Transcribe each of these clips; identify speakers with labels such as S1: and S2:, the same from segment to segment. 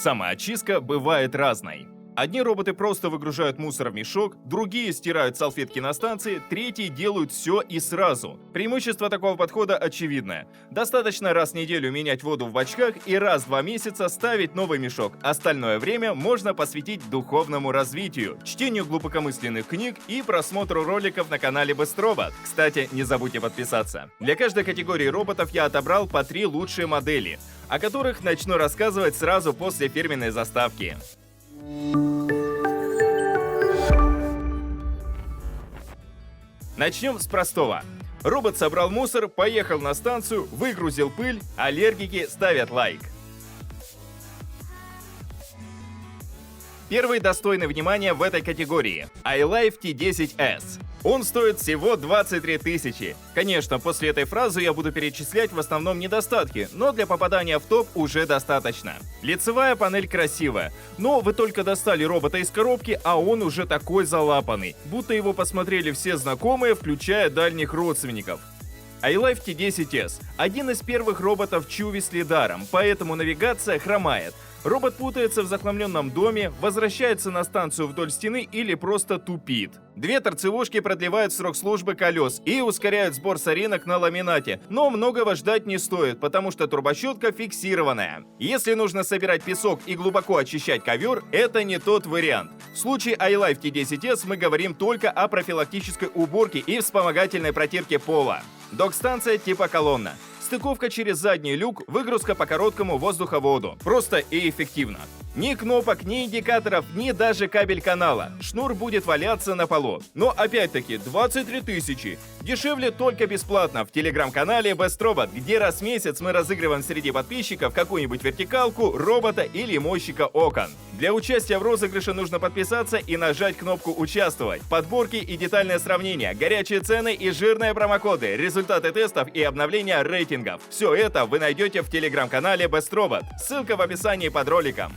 S1: Самоочистка бывает разной. Одни роботы просто выгружают мусор в мешок, другие стирают салфетки на станции, третьи делают все и сразу. Преимущество такого подхода очевидное. Достаточно раз в неделю менять воду в бачках и раз в 2 месяца ставить новый мешок. Остальное время можно посвятить духовному развитию, чтению глубокомысленных книг и просмотру роликов на канале Best-Robot. Кстати, не забудьте подписаться. Для каждой категории роботов я отобрал по 3 лучшие модели, о которых начну рассказывать сразу после фирменной заставки. Начнем с простого. Робот собрал мусор, поехал на станцию, выгрузил пыль, аллергики ставят лайк. Первый достойный внимания в этой категории – iLife T10S. Он стоит всего 23 тысячи. Конечно, после этой фразы я буду перечислять в основном недостатки, но для попадания в топ уже достаточно. Лицевая панель красивая, но вы только достали робота из коробки, а он уже такой залапанный, будто его посмотрели все знакомые, включая дальних родственников. iLife T10S – один из первых роботов Chewy с лидаром, поэтому навигация хромает. Робот путается в захламленном доме, возвращается на станцию вдоль стены или просто тупит. 2 торцевушки продлевают срок службы колес и ускоряют сбор соринок на ламинате, но многого ждать не стоит, потому что трубощетка фиксированная. Если нужно собирать песок и глубоко очищать ковер, это не тот вариант. В случае iLife T10S мы говорим только о профилактической уборке и вспомогательной протирке пола. Док-станция типа колонна. Стыковка через задний люк, выгрузка по короткому воздуховоду. Просто и эффективно. Ни кнопок, ни индикаторов, ни даже кабель канала. Шнур будет валяться на полу. Но опять-таки 23 тысячи. Дешевле только бесплатно в телеграм-канале Best-Robot, где раз в месяц мы разыгрываем среди подписчиков какую-нибудь вертикалку, робота или мойщика окон. Для участия в розыгрыше нужно подписаться и нажать кнопку «Участвовать». Подборки и детальное сравнение, горячие цены и жирные промокоды, результаты тестов и обновления рейтингов. Все это вы найдете в телеграм-канале Best-Robot. Ссылка в описании под роликом.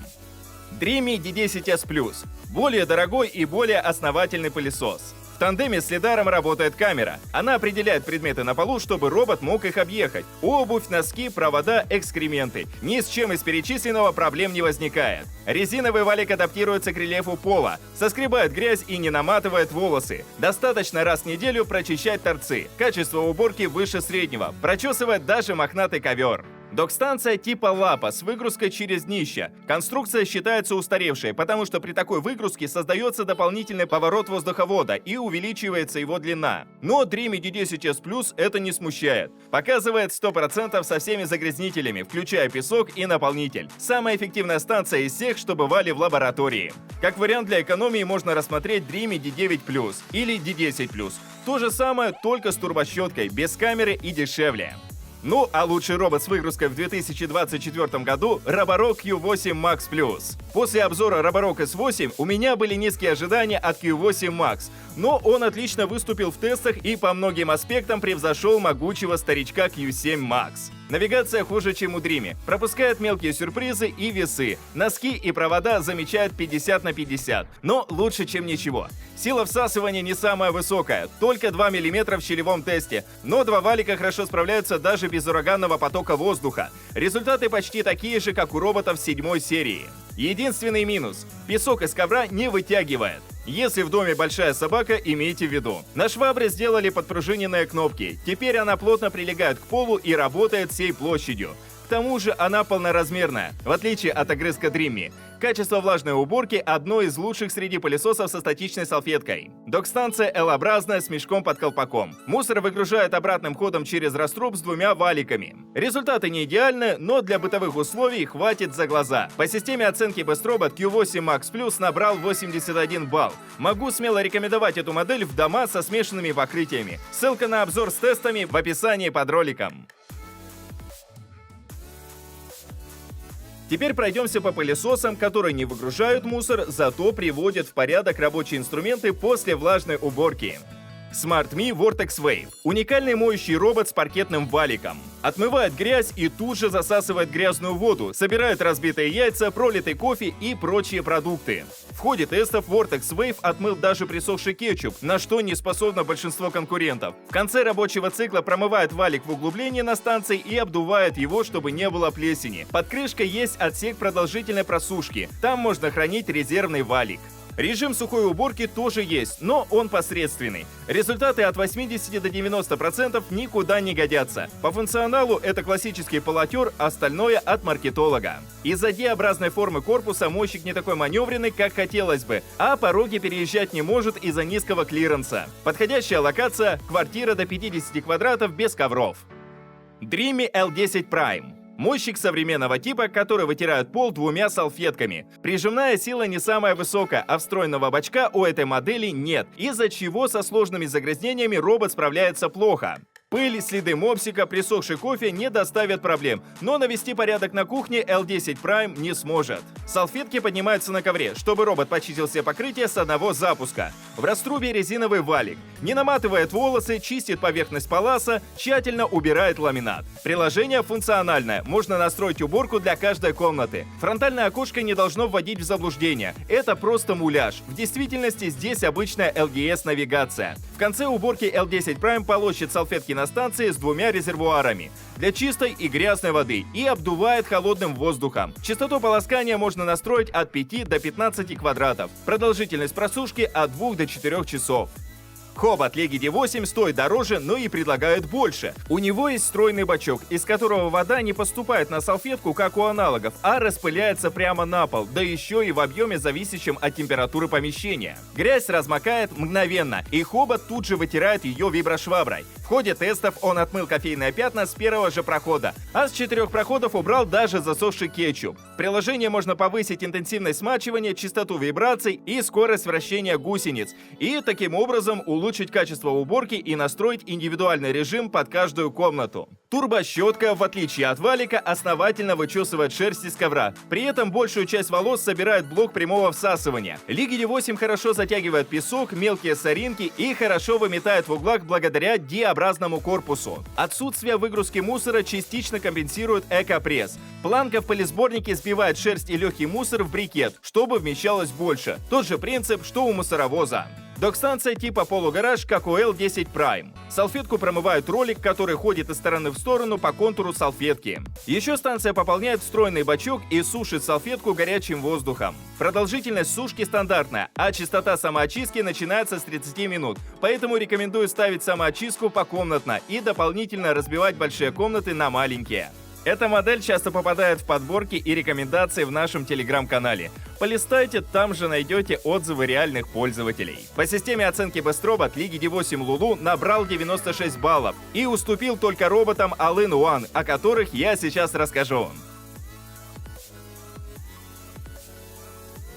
S1: Dreamy D10S Plus. Более дорогой и более основательный пылесос. В тандеме с лидаром работает камера. Она определяет предметы на полу, чтобы робот мог их объехать. Обувь, носки, провода, экскременты. Ни с чем из перечисленного проблем не возникает. Резиновый валик адаптируется к рельефу пола, соскребает грязь и не наматывает волосы. Достаточно раз в неделю прочищать торцы. Качество уборки выше среднего. Прочесывает даже мохнатый ковер. Док-станция типа лапа с выгрузкой через днище. Конструкция считается устаревшей, потому что при такой выгрузке создается дополнительный поворот воздуховода и увеличивается его длина. Но Dreamy D10S Plus это не смущает. Показывает 100% со всеми загрязнителями, включая песок и наполнитель. Самая эффективная станция из всех, что бывали в лаборатории. Как вариант для экономии можно рассмотреть Dreamy D9 Plus или D10 Plus. То же самое, только с турбощеткой, без камеры и дешевле. Ну, а лучший робот с выгрузкой в 2024 году – Roborock Q8 Max Plus. После обзора Roborock S8 у меня были низкие ожидания от Q8 Max, но он отлично выступил в тестах и по многим аспектам превзошел могучего старичка Q7 Max. Навигация хуже, чем у Dreamy. Пропускает мелкие сюрпризы и весы. Носки и провода замечают 50/50, но лучше, чем ничего. Сила всасывания не самая высокая, только 2 мм в щелевом тесте, но 2 валика хорошо справляются даже без ураганного потока воздуха. Результаты почти такие же, как у роботов 7 серии. Единственный минус – песок из ковра не вытягивает. Если в доме большая собака, имейте в виду. На швабре сделали подпружиненные кнопки. Теперь она плотно прилегает к полу и работает всей площадью. К тому же она полноразмерная, в отличие от огрызка Dreamy. Качество влажной уборки одно из лучших среди пылесосов со статичной салфеткой. Док-станция L-образная с мешком под колпаком. Мусор выгружает обратным ходом через раструб с 2 валиками. Результаты не идеальны, но для бытовых условий хватит за глаза. По системе оценки Best-Robot Q8 Max Plus набрал 81 балл. Могу смело рекомендовать эту модель в дома со смешанными покрытиями. Ссылка на обзор с тестами в описании под роликом. Теперь пройдемся по пылесосам, которые не выгружают мусор, зато приводят в порядок рабочие инструменты после влажной уборки. SmartMe Vortex Wave. Уникальный моющий робот с паркетным валиком. Отмывает грязь и тут же засасывает грязную воду, собирает разбитые яйца, пролитый кофе и прочие продукты. В ходе тестов Vortex Wave отмыл даже присохший кетчуп, на что не способно большинство конкурентов. В конце рабочего цикла промывает валик в углублении на станции и обдувает его, чтобы не было плесени. Под крышкой есть отсек продолжительной просушки. Там можно хранить резервный валик. Режим сухой уборки тоже есть, но он посредственный. Результаты от 80 до 90% никуда не годятся. По функционалу это классический полотер, остальное от маркетолога. Из-за D-образной формы корпуса мойщик не такой маневренный, как хотелось бы, а пороги переезжать не может из-за низкого клиренса. Подходящая локация – квартира до 50 квадратов без ковров. Dreamy L10 Prime. Мойщик современного типа, который вытирает пол двумя салфетками. Прижимная сила не самая высокая, а встроенного бачка у этой модели нет, из-за чего со сложными загрязнениями робот справляется плохо. Пыль, следы мопсика, присохший кофе не доставят проблем, но навести порядок на кухне L10 Prime не сможет. Салфетки поднимаются на ковре, чтобы робот почистил все покрытия с одного запуска. В раструбе резиновый валик. Не наматывает волосы, чистит поверхность паласа, тщательно убирает ламинат. Приложение функциональное, можно настроить уборку для каждой комнаты. Фронтальное окошко не должно вводить в заблуждение. Это просто муляж. В действительности здесь обычная LGS-навигация. В конце уборки L10 Prime полощет салфетки на станции с двумя резервуарами для чистой и грязной воды и обдувает холодным воздухом. Частоту полоскания можно настроить от 5 до 15 квадратов. Продолжительность просушки от 2 до 4 часов. Хобот Leggedy 8 стоит дороже, но и предлагает больше. У него есть встроенный бачок, из которого вода не поступает на салфетку, как у аналогов, а распыляется прямо на пол, да еще и в объеме, зависящем от температуры помещения. Грязь размокает мгновенно, и Хобот тут же вытирает ее виброшваброй. В ходе тестов он отмыл кофейные пятна с первого же прохода, а с 4 проходов убрал даже засохший кетчуп. В приложении можно повысить интенсивность смачивания, частоту вибраций и скорость вращения гусениц, и таким образом улучшить качество уборки и настроить индивидуальный режим под каждую комнату. Турбощетка, в отличие от валика, основательно вычесывает шерсть из ковра. При этом большую часть волос собирает блок прямого всасывания. Leggedy 8 хорошо затягивает песок, мелкие соринки и хорошо выметает в углах благодаря D-образному корпусу. Отсутствие выгрузки мусора частично компенсирует эко-пресс. Планка в пылесборнике сбивает шерсть и легкий мусор в брикет, чтобы вмещалось больше. Тот же принцип, что у мусоровоза. Док-станция типа полугараж, как у L10 Prime. Салфетку промывает ролик, который ходит из стороны в сторону по контуру салфетки. Еще станция пополняет встроенный бачок и сушит салфетку горячим воздухом. Продолжительность сушки стандартная, а частота самоочистки начинается с 30 минут. Поэтому рекомендую ставить самоочистку покомнатно и дополнительно разбивать большие комнаты на маленькие. Эта модель часто попадает в подборки и рекомендации в нашем телеграм-канале. Полистайте, там же найдете отзывы реальных пользователей. По системе оценки Best Robot Leggedy 8 Lulu набрал 96 баллов и уступил только роботам All-in-One, о которых я сейчас расскажу.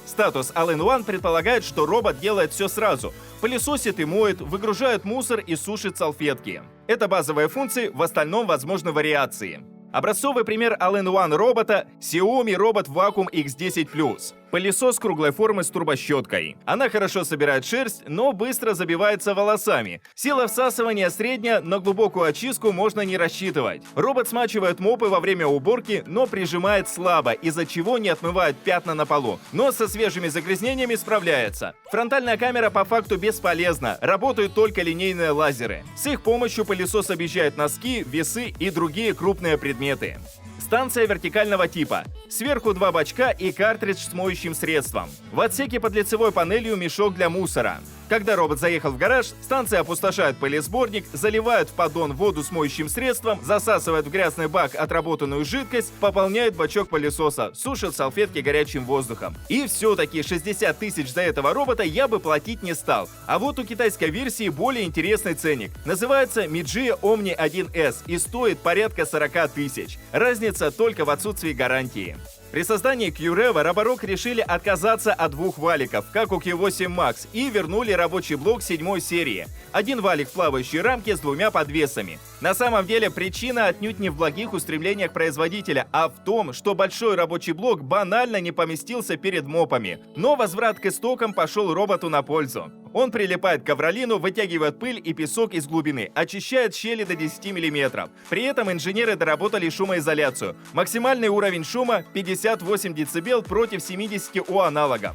S1: Статус All-in-One предполагает, что робот делает все сразу. Пылесосит и моет, выгружает мусор и сушит салфетки. Это базовые функции, в остальном возможны вариации. Образцовый пример All-in-One робота – Xiaomi Robot Vacuum X10 Plus. Пылесос круглой формы с турбощеткой. Она хорошо собирает шерсть, но быстро забивается волосами. Сила всасывания средняя, на глубокую очистку можно не рассчитывать. Робот смачивает мопы во время уборки, но прижимает слабо, из-за чего не отмывает пятна на полу. Но со свежими загрязнениями справляется. Фронтальная камера по факту бесполезна, работают только линейные лазеры. С их помощью пылесос объезжает носки, весы и другие крупные предметы. Станция вертикального типа. Сверху 2 бачка и картридж с моющим средством. В отсеке под лицевой панелью мешок для мусора. Когда робот заехал в гараж, станция опустошает пылесборник, заливает в поддон воду с моющим средством, засасывает в грязный бак отработанную жидкость, пополняет бачок пылесоса, сушит салфетки горячим воздухом. И все-таки 60 тысяч за этого робота я бы платить не стал. А вот у китайской версии более интересный ценник. Называется Mijia Omni 1S и стоит порядка 40 тысяч. Разница только в отсутствии гарантии. При создании Q-Rev Roborock решили отказаться от 2 валиков, как у Q8 Max, и вернули рабочий блок 7 серии. Один валик в плавающей рамке с 2 подвесами. На самом деле причина отнюдь не в благих устремлениях производителя, а в том, что большой рабочий блок банально не поместился перед мопами. Но возврат к истокам пошел роботу на пользу. Он прилипает к ковролину, вытягивает пыль и песок из глубины, очищает щели до 10 мм. При этом инженеры доработали шумоизоляцию. Максимальный уровень шума 58 дБ против 70 у аналогов.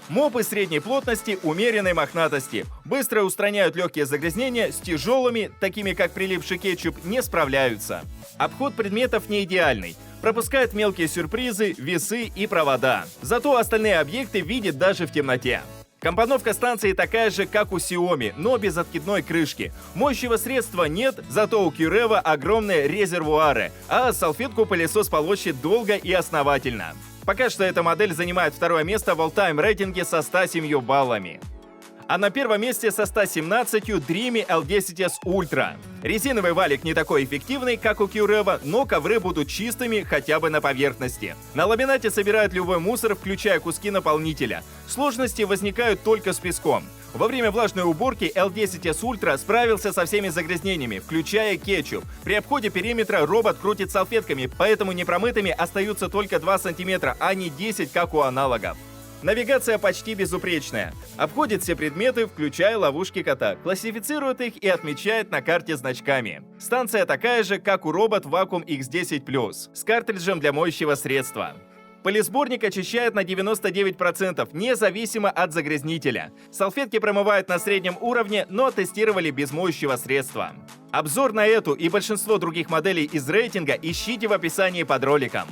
S1: Мопы средней плотности, умеренной мохнатости. Быстро устраняют легкие загрязнения, с тяжелыми, такими как прилипший кетчуп, не справляются. Обход предметов не идеальный. Пропускает мелкие сюрпризы, весы и провода. Зато остальные объекты видит даже в темноте. Компоновка станции такая же, как у Xiaomi, но без откидной крышки. Моющего средства нет, зато у Qrevo огромные резервуары, а салфетку пылесос полощет долго и основательно. Пока что эта модель занимает второе место в all-time рейтинге со 107 баллами. А на первом месте со 117 Dreamy L10s Ultra. Резиновый валик не такой эффективный, как у Qrevo, но ковры будут чистыми хотя бы на поверхности. На ламинате собирают любой мусор, включая куски наполнителя. Сложности возникают только с песком. Во время влажной уборки L10s Ultra справился со всеми загрязнениями, включая кетчуп. При обходе периметра робот крутит салфетками, поэтому непромытыми остаются только 2 см, а не 10, как у аналогов. Навигация почти безупречная. Обходит все предметы, включая ловушки кота, классифицирует их и отмечает на карте значками. Станция такая же, как у робот Vacuum X10+, с картриджем для моющего средства. Пылесборник очищает на 99%, независимо от загрязнителя. Салфетки промывают на среднем уровне, но тестировали без моющего средства. Обзор на эту и большинство других моделей из рейтинга ищите в описании под роликом.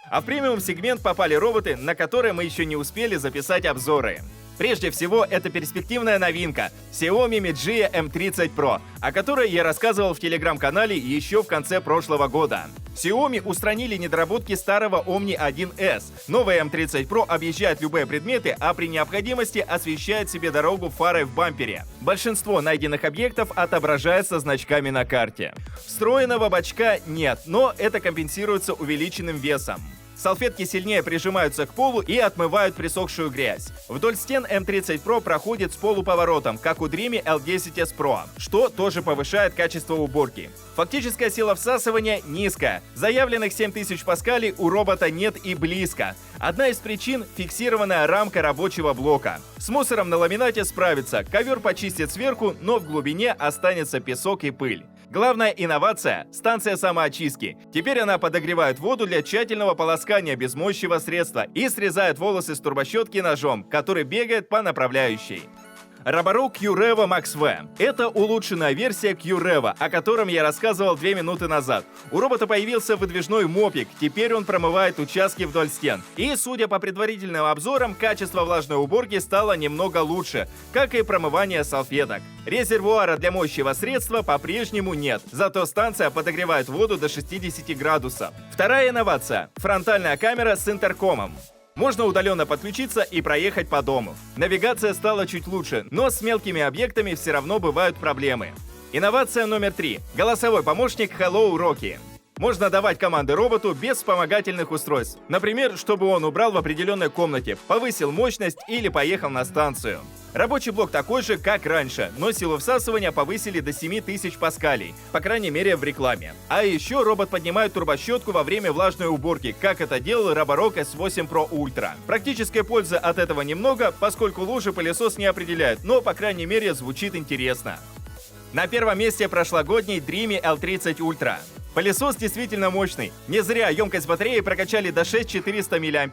S1: А в премиум-сегмент попали роботы, на которые мы еще не успели записать обзоры. Прежде всего, это перспективная новинка Xiaomi Mi M30 Pro, о которой я рассказывал в телеграм-канале еще в конце прошлого года. Xiaomi устранили недоработки старого Omni 1S. Новый M30 Pro объезжает любые предметы, а при необходимости освещает себе дорогу фарой в бампере. Большинство найденных объектов отображается значками на карте. Встроенного бачка нет, но это компенсируется увеличенным весом. Салфетки сильнее прижимаются к полу и отмывают присохшую грязь. Вдоль стен M30 Pro проходит с полуповоротом, как у Dreamy L10s Pro, что тоже повышает качество уборки. Фактическая сила всасывания низкая. Заявленных 7000 паскалей у робота нет и близко. Одна из причин – фиксированная рамка рабочего блока. С мусором на ламинате справится, ковер почистит сверху, но в глубине останется песок и пыль. Главная инновация – станция самоочистки. Теперь она подогревает воду для тщательного полоскания без моющего средства и срезает волосы с турбощетки ножом, который бегает по направляющей. Roborock Qrevo Max V. Это улучшенная версия Qrevo, о котором я рассказывал 2 минуты назад. У робота появился выдвижной мопик, теперь он промывает участки вдоль стен. И, судя по предварительным обзорам, качество влажной уборки стало немного лучше, как и промывание салфеток. Резервуара для моющего средства по-прежнему нет, зато станция подогревает воду до 60 градусов. Вторая инновация – фронтальная камера с интеркомом. Можно удаленно подключиться и проехать по дому. Навигация стала чуть лучше, но с мелкими объектами все равно бывают проблемы. Инновация номер 3. Голосовой помощник Hello Rocky. Можно давать команды роботу без вспомогательных устройств. Например, чтобы он убрал в определенной комнате, повысил мощность или поехал на станцию. Рабочий блок такой же, как раньше, но силу всасывания повысили до 7000 паскалей, по крайней мере в рекламе. А еще робот поднимает турбощетку во время влажной уборки, как это делал Roborock S8 Pro Ultra. Практической пользы от этого немного, поскольку лужи пылесос не определяет, но по крайней мере звучит интересно. На первом месте прошлогодний Dreamy L30 Ultra. Пылесос действительно мощный. Не зря емкость батареи прокачали до 6400 мАч.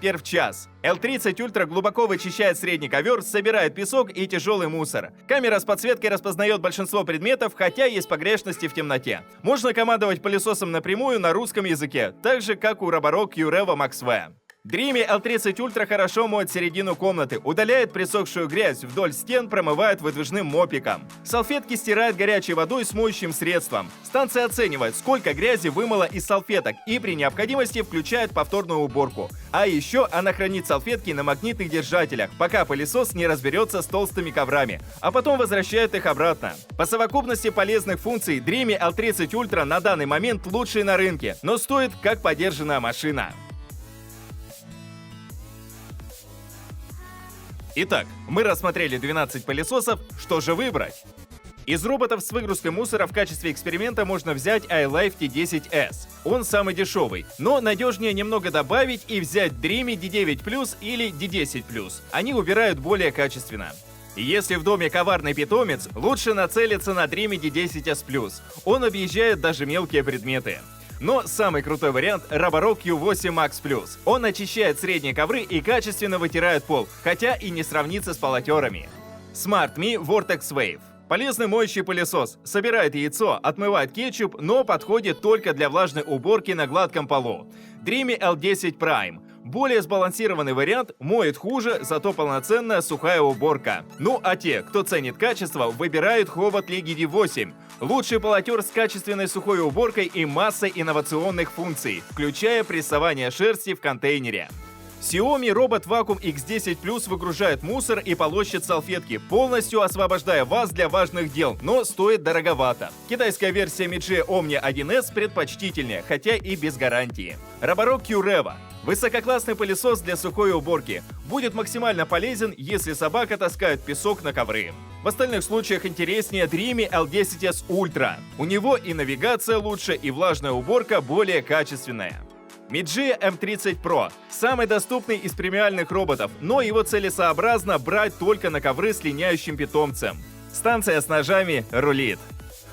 S1: L30 Ultra глубоко вычищает средний ковер, собирает песок и тяжелый мусор. Камера с подсветкой распознает большинство предметов, хотя есть погрешности в темноте. Можно командовать пылесосом напрямую на русском языке, так же как у Roborock Qrevo Max V. Dreamy L30 Ultra хорошо моет середину комнаты, удаляет присохшую грязь, вдоль стен промывает выдвижным мопиком. Салфетки стирает горячей водой с моющим средством. Станция оценивает, сколько грязи вымыла из салфеток и при необходимости включает повторную уборку. А еще она хранит салфетки на магнитных держателях, пока пылесос не разберется с толстыми коврами, а потом возвращает их обратно. По совокупности полезных функций Dreamy L30 Ultra на данный момент лучший на рынке, но стоит как подержанная машина. Итак, мы рассмотрели 12 пылесосов, что же выбрать? Из роботов с выгрузкой мусора в качестве эксперимента можно взять iLife T10S. Он самый дешевый, но надежнее немного добавить и взять Dreamy D9 или D10. Они убирают более качественно. Если в доме коварный питомец, лучше нацелиться на Dreamy D10S+. Он объезжает даже мелкие предметы. Но самый крутой вариант — Roborock Q8 Max+. Он очищает средние ковры и качественно вытирает пол, хотя и не сравнится с полотерами. SmartMe Vortex Wave. Полезный моющий пылесос. Собирает яйцо, отмывает кетчуп, но подходит только для влажной уборки на гладком полу. Dreamy L10 Prime. Более сбалансированный вариант, моет хуже, зато полноценная сухая уборка. Ну а те, кто ценит качество, выбирают Hobot Leggy D8. Лучший полотер с качественной сухой уборкой и массой инновационных функций, включая прессование шерсти в контейнере. Xiaomi Robot Vacuum X10 Plus выгружает мусор и полощет салфетки, полностью освобождая вас для важных дел, но стоит дороговато. Китайская версия Midge Omnia 1S предпочтительнее, хотя и без гарантии. Roborock Q-Revo. Высококлассный пылесос для сухой уборки. Будет максимально полезен, если собака таскает песок на ковры. В остальных случаях интереснее Dreamy L10S Ultra. У него и навигация лучше, и влажная уборка более качественная. Midge M30 Pro – самый доступный из премиальных роботов, но его целесообразно брать только на ковры с линяющим питомцем. Станция с ножами рулит.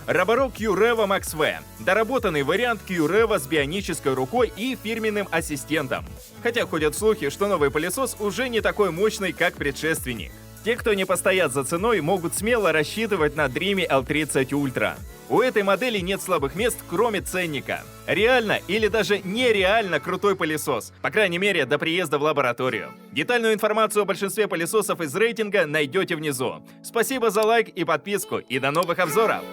S1: Roborock Q-Revo Max V – доработанный вариант Q-Revo с бионической рукой и фирменным ассистентом. Хотя ходят слухи, что новый пылесос уже не такой мощный, как предшественник. Те, кто не постоят за ценой, могут смело рассчитывать на Dreamy L30 Ultra. У этой модели нет слабых мест, кроме ценника. Реально или даже нереально крутой пылесос, по крайней мере до приезда в лабораторию. Детальную информацию о большинстве пылесосов из рейтинга найдете внизу. Спасибо за лайк и подписку, и до новых обзоров!